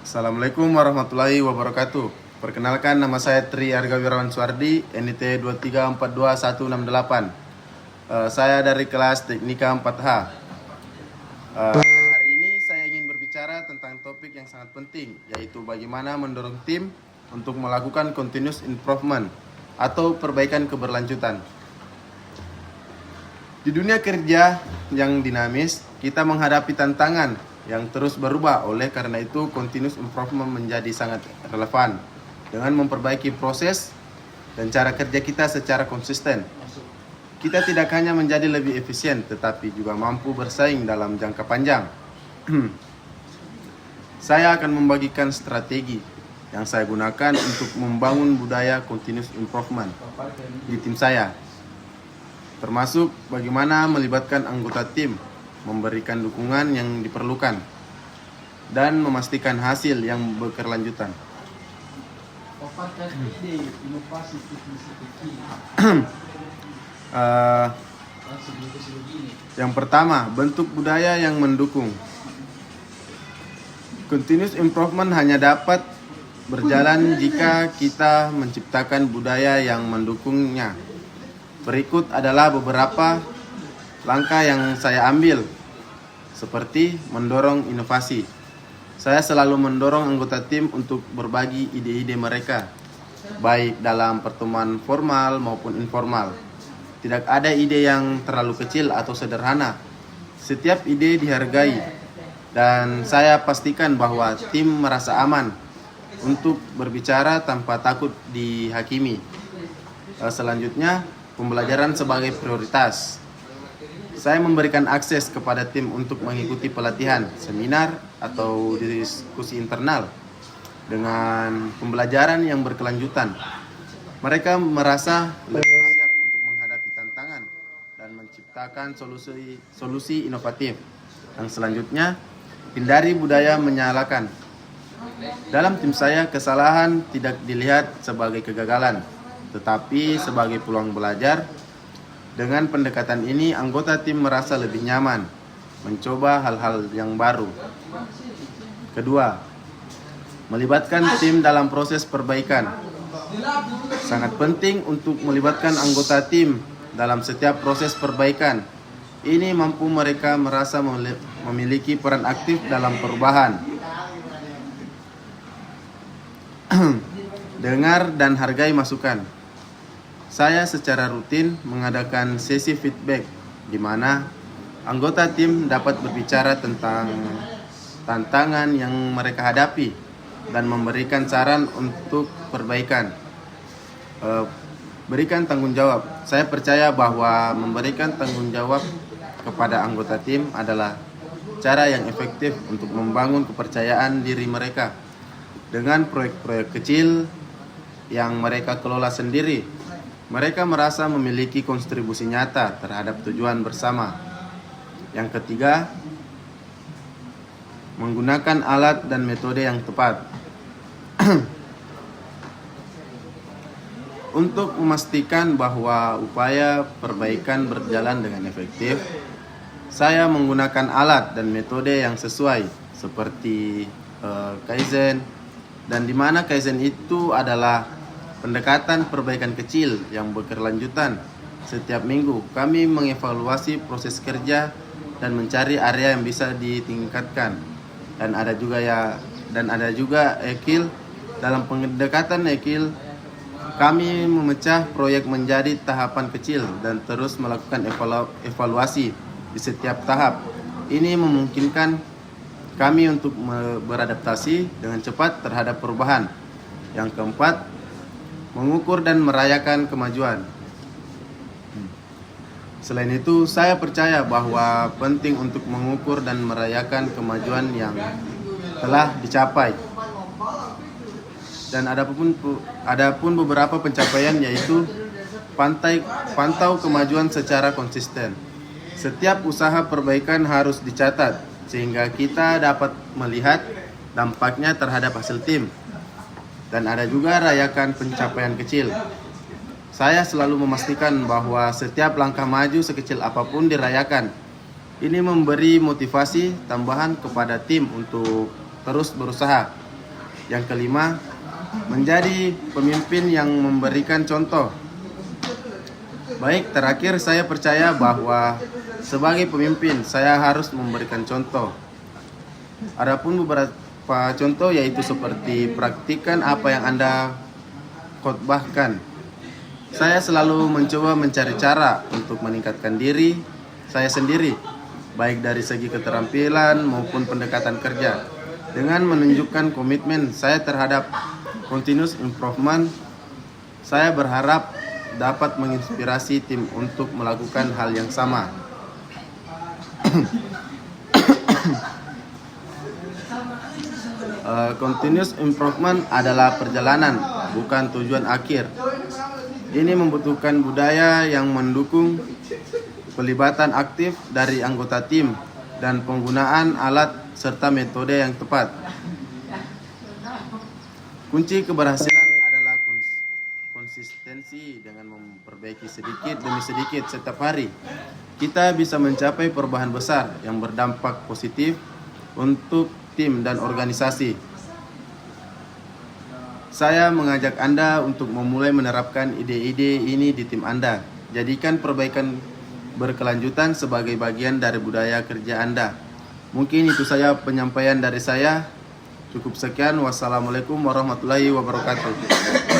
Assalamualaikum warahmatullahi wabarakatuh. Perkenalkan, nama saya Tri Arga Wirawan Suardi, NIT 2342168. Saya dari kelas Teknika 4H. Hari ini saya ingin berbicara tentang topik yang sangat penting, yaitu bagaimana mendorong tim untuk melakukan continuous improvement atau perbaikan keberlanjutan. Di dunia kerja yang dinamis, kita menghadapi tantangan yang terus berubah. Oleh karena itu, continuous improvement menjadi sangat relevan dengan memperbaiki proses dan cara kerja kita secara konsisten. Kita tidak hanya menjadi lebih efisien, tetapi juga mampu bersaing dalam jangka panjang. Saya akan membagikan strategi yang saya gunakan untuk membangun budaya continuous improvement di tim saya, termasuk bagaimana melibatkan anggota tim, memberikan dukungan yang diperlukan, dan memastikan hasil yang berkelanjutan. Yang pertama, bentuk budaya yang mendukung. Continuous improvement hanya dapat berjalan jika kita menciptakan budaya yang mendukungnya. Berikut adalah beberapa langkah yang saya ambil, seperti mendorong inovasi. Saya selalu mendorong anggota tim untuk berbagi ide-ide mereka, baik dalam pertemuan formal maupun informal. Tidak ada ide yang terlalu kecil atau sederhana. Setiap ide dihargai, dan saya pastikan bahwa tim merasa aman untuk berbicara tanpa takut dihakimi. Selanjutnya, pembelajaran sebagai prioritas. Saya memberikan akses kepada tim untuk mengikuti pelatihan, seminar, atau diskusi internal dengan pembelajaran yang berkelanjutan. Mereka merasa lebih siap untuk menghadapi tantangan dan menciptakan solusi inovatif. Yang selanjutnya, hindari budaya menyalahkan. Dalam tim saya, kesalahan tidak dilihat sebagai kegagalan, tetapi sebagai peluang belajar. Dengan pendekatan ini, anggota tim merasa lebih nyaman mencoba hal-hal yang baru. Kedua, melibatkan tim dalam proses perbaikan. Sangat penting untuk melibatkan anggota tim dalam setiap proses perbaikan. Ini mampu mereka merasa memiliki peran aktif dalam perubahan. Dengar dan hargai masukan. Saya secara rutin mengadakan sesi feedback di mana anggota tim dapat berbicara tentang tantangan yang mereka hadapi dan memberikan saran untuk perbaikan. Berikan tanggung jawab. Saya percaya bahwa memberikan tanggung jawab kepada anggota tim adalah cara yang efektif untuk membangun kepercayaan diri mereka. Dengan proyek-proyek kecil yang mereka kelola sendiri, mereka merasa memiliki kontribusi nyata terhadap tujuan bersama. Yang ketiga, menggunakan alat dan metode yang tepat. Untuk memastikan bahwa upaya perbaikan berjalan dengan efektif, saya menggunakan alat dan metode yang sesuai, seperti Kaizen, dan di mana Kaizen itu adalah pendekatan perbaikan kecil yang berkelanjutan. Setiap minggu kami mengevaluasi proses kerja dan mencari area yang bisa ditingkatkan. Dan ada juga Ekil. Dalam pendekatan Ekil, kami memecah proyek menjadi tahapan kecil dan terus melakukan evaluasi di setiap tahap. Ini memungkinkan kami untuk beradaptasi dengan cepat terhadap perubahan. Yang keempat, mengukur dan merayakan kemajuan. Selain itu, saya percaya bahwa penting untuk mengukur dan merayakan kemajuan yang telah dicapai. Dan adapun beberapa pencapaian, yaitu pantau kemajuan secara konsisten. Setiap usaha perbaikan harus dicatat sehingga kita dapat melihat dampaknya terhadap hasil tim. Dan ada juga rayakan pencapaian kecil. Saya selalu memastikan bahwa setiap langkah maju sekecil apapun dirayakan. Ini memberi motivasi tambahan kepada tim untuk terus berusaha. Yang kelima, menjadi pemimpin yang memberikan contoh. Baik, terakhir saya percaya bahwa sebagai pemimpin saya harus memberikan contoh. Adapun beberapa contoh yaitu seperti praktikan apa yang Anda khotbahkan. Saya selalu mencoba mencari cara untuk meningkatkan diri saya sendiri, baik dari segi keterampilan maupun pendekatan kerja, dengan menunjukkan komitmen saya terhadap continuous improvement. Saya berharap dapat menginspirasi tim untuk melakukan hal yang sama. Continuous improvement adalah perjalanan, bukan tujuan akhir. Ini membutuhkan budaya yang mendukung pelibatan aktif dari anggota tim dan penggunaan alat serta metode yang tepat. Kunci keberhasilan adalah konsistensi dengan memperbaiki sedikit demi sedikit setiap hari. Kita bisa mencapai perubahan besar yang berdampak positif untuk tim dan organisasi. Saya mengajak Anda untuk memulai menerapkan ide-ide ini di tim Anda. Jadikan perbaikan berkelanjutan sebagai bagian dari budaya kerja Anda. Mungkin itu saja penyampaian dari saya. Cukup sekian. Wassalamualaikum warahmatullahi wabarakatuh.